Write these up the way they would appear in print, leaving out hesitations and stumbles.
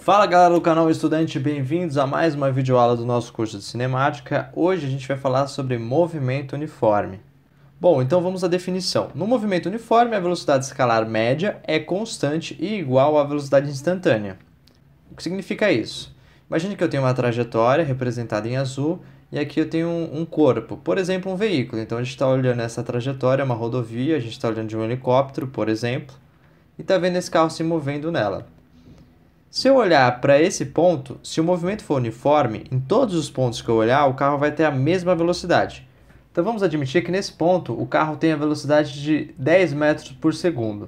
Fala galera do canal Estudante, bem-vindos a mais uma videoaula do nosso curso de cinemática. Hoje a gente vai falar sobre movimento uniforme. Bom, então vamos à definição. No movimento uniforme, a velocidade escalar média é constante e igual à velocidade instantânea. O que significa isso? Imagine que eu tenho uma trajetória representada em azul e aqui eu tenho um corpo, por exemplo, um veículo. Então a gente está olhando essa trajetória, uma rodovia, a gente está olhando de um helicóptero, por exemplo, e está vendo esse carro se movendo nela. Se eu olhar para esse ponto, se o movimento for uniforme, em todos os pontos que eu olhar, o carro vai ter a mesma velocidade. Então vamos admitir que nesse ponto o carro tem a velocidade de 10 metros por segundo.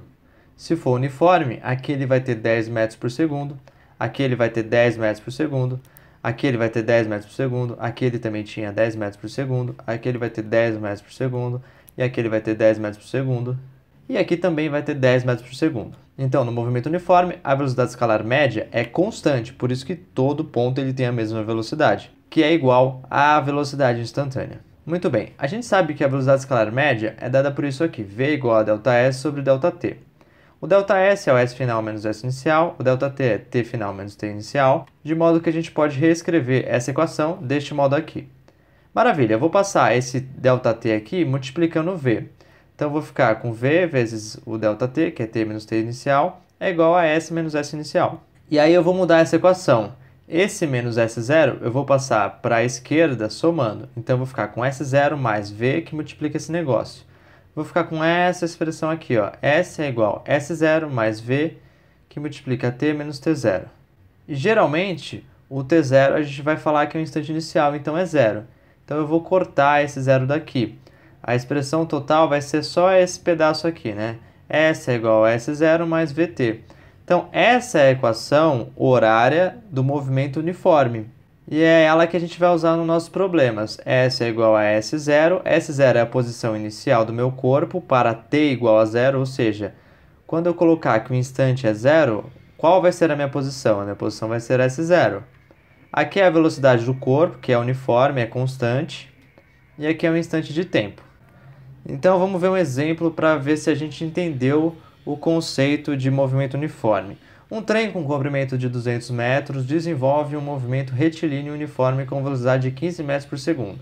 Se for uniforme, aqui ele vai ter 10 metros por segundo, aqui ele vai ter 10 metros por segundo, aqui ele vai ter 10 metros por segundo, aqui ele também tinha 10 metros por segundo, aqui ele vai ter 10 metros por segundo, e aqui ele vai ter 10 metros por segundo, e aqui também vai ter 10 metros por segundo. Então, no movimento uniforme, a velocidade escalar média é constante, por isso que todo ponto ele tem a mesma velocidade, que é igual à velocidade instantânea. Muito bem, a gente sabe que a velocidade escalar média é dada por isso aqui, V igual a ΔS sobre ΔT. O ΔS é o S final menos S inicial, o ΔT é T final menos T inicial, de modo que a gente pode reescrever essa equação deste modo aqui. Maravilha, eu vou passar esse ΔT aqui multiplicando o V. Então, eu vou ficar com V vezes o ΔT, que é T menos T inicial, é igual a S menos S inicial. E aí eu vou mudar essa equação. Esse menos S0 eu vou passar para a esquerda somando. Então, eu vou ficar com S0 mais V, que multiplica esse negócio. Vou ficar com essa expressão aqui, ó. S é igual a S0 mais V, que multiplica T menos T0. E, geralmente, o T0 a gente vai falar que é o instante inicial, então é zero. Então, eu vou cortar esse zero daqui. A expressão total vai ser só esse pedaço aqui, né? S é igual a S0 mais VT. Então, essa é a equação horária do movimento uniforme. E é ela que a gente vai usar nos nossos problemas. S é igual a S0. S0 é a posição inicial do meu corpo para T igual a zero, ou seja, quando eu colocar que o instante é zero, qual vai ser a minha posição? A minha posição vai ser S0. Aqui é a velocidade do corpo, que é uniforme, é constante. E aqui é um instante de tempo. Então vamos ver um exemplo para ver se a gente entendeu o conceito de movimento uniforme. Um trem com comprimento de 200 metros desenvolve um movimento retilíneo uniforme com velocidade de 15 metros por segundo.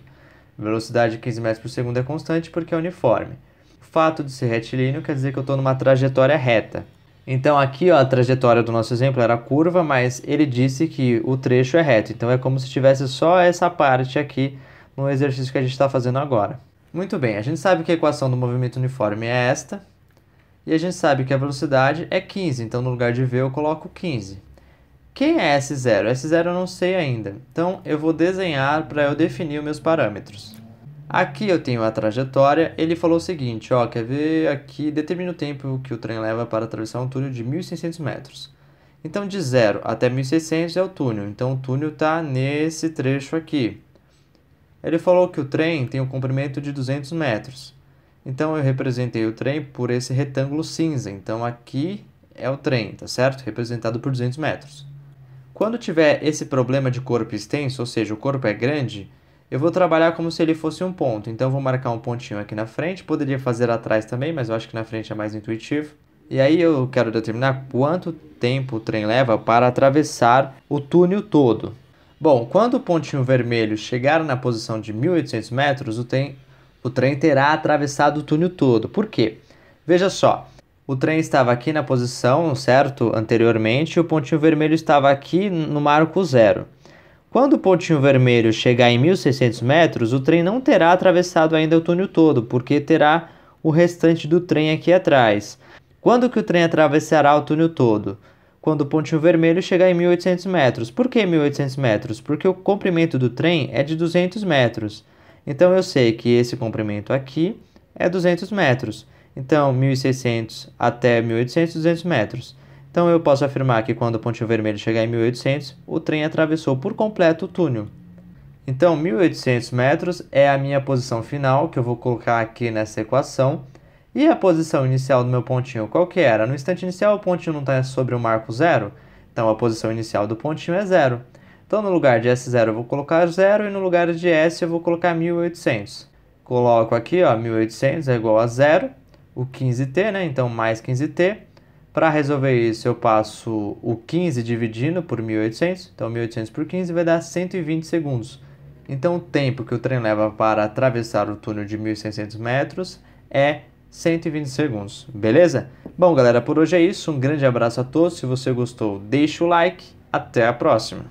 A velocidade de 15 metros por segundo é constante porque é uniforme. O fato de ser retilíneo quer dizer que eu estou numa trajetória reta. Então aqui ó, a trajetória do nosso exemplo era curva, mas ele disse que o trecho é reto. Então é como se tivesse só essa parte aqui no exercício que a gente está fazendo agora. Muito bem, a gente sabe que a equação do movimento uniforme é esta, e a gente sabe que a velocidade é 15, então no lugar de V eu coloco 15. Quem é S0? S0 eu não sei ainda, então eu vou desenhar para eu definir os meus parâmetros. Aqui eu tenho a trajetória, ele falou o seguinte, ó, quer ver aqui, determina o tempo que o trem leva para atravessar um túnel de 1.600 metros. Então de 0 até 1.600 é o túnel, então o túnel está nesse trecho aqui. Ele falou que o trem tem um comprimento de 200 metros. Então, eu representei o trem por esse retângulo cinza. Então, aqui é o trem, tá certo? Representado por 200 metros. Quando tiver esse problema de corpo extenso, ou seja, o corpo é grande, eu vou trabalhar como se ele fosse um ponto. Então, eu vou marcar um pontinho aqui na frente. Poderia fazer atrás também, mas eu acho que na frente é mais intuitivo. E aí, eu quero determinar quanto tempo o trem leva para atravessar o túnel todo. Bom, quando o pontinho vermelho chegar na posição de 1.800 metros, o trem terá atravessado o túnel todo. Por quê? Veja só, o trem estava aqui na posição, certo? Anteriormente, e o pontinho vermelho estava aqui no marco zero. Quando o pontinho vermelho chegar em 1.600 metros, o trem não terá atravessado ainda o túnel todo, porque terá o restante do trem aqui atrás. Quando que o trem atravessará o túnel todo? Quando o pontinho vermelho chegar em 1.800 metros. Por que 1.800 metros? Porque o comprimento do trem é de 200 metros. Então, eu sei que esse comprimento aqui é 200 metros. Então, 1.600 até 1.800, 200 metros. Então, eu posso afirmar que quando o pontinho vermelho chegar em 1.800, o trem atravessou por completo o túnel. Então, 1.800 metros é a minha posição final, que eu vou colocar aqui nessa equação. E a posição inicial do meu pontinho, qual que era? No instante inicial, o pontinho não está sobre o marco zero, então a posição inicial do pontinho é zero. Então, no lugar de S0 eu vou colocar 0 e no lugar de S eu vou colocar 1.800. Coloco aqui, ó, 1.800 é igual a 0, o 15T, né? Então, mais 15T, Para resolver isso, eu passo o 15 dividindo por 1.800. Então, 1.800 por 15 vai dar 120 segundos. Então, o tempo que o trem leva para atravessar o túnel de 1.600 metros é 120 segundos, beleza? Bom, galera, por hoje é isso. Um grande abraço a todos. Se você gostou, deixa o like. Até a próxima!